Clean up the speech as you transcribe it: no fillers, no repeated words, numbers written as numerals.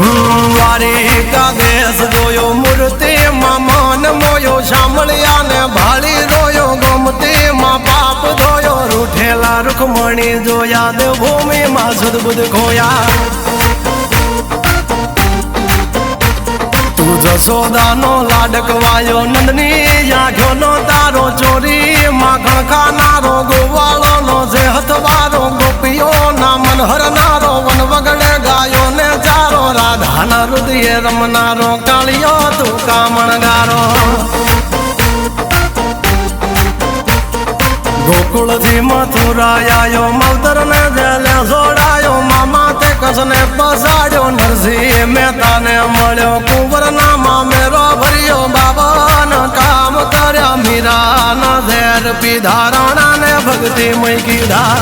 દ્વારિકા દેશ જોયો મૂર્તિમાં મન મોયો સાંભળ્યા ને ભાળી રોયો ગમતીમાં પાપ ધોયો રૂઠેલા રૂખમણી જોયા દેવભૂમિમાં સદબુદ્ધ ખોયા તું જશોદાનો લાડકવાયો નંદની આંખો નો તારો ચોરી માખણ ખાનારો ગોવાળો નો જે હથવારો ગોપીઓના મન હરનારો વન વગડે ગાયો ને ચારો રાધાના હૃદયે રમનારો કાળિયો તું કામણગારો ગોકુળથી મથુરા આયો માવતર ને જેલે જોડાયો મામા તે કસને પસાડ્યો નરસિંહ મહેતાને મળ્યો કુંવરના મામેરો ભર્યો બાબાના કામ કર્યા મીરાના ઝેર પીધા રાણાને ભક્તિ મય કીધા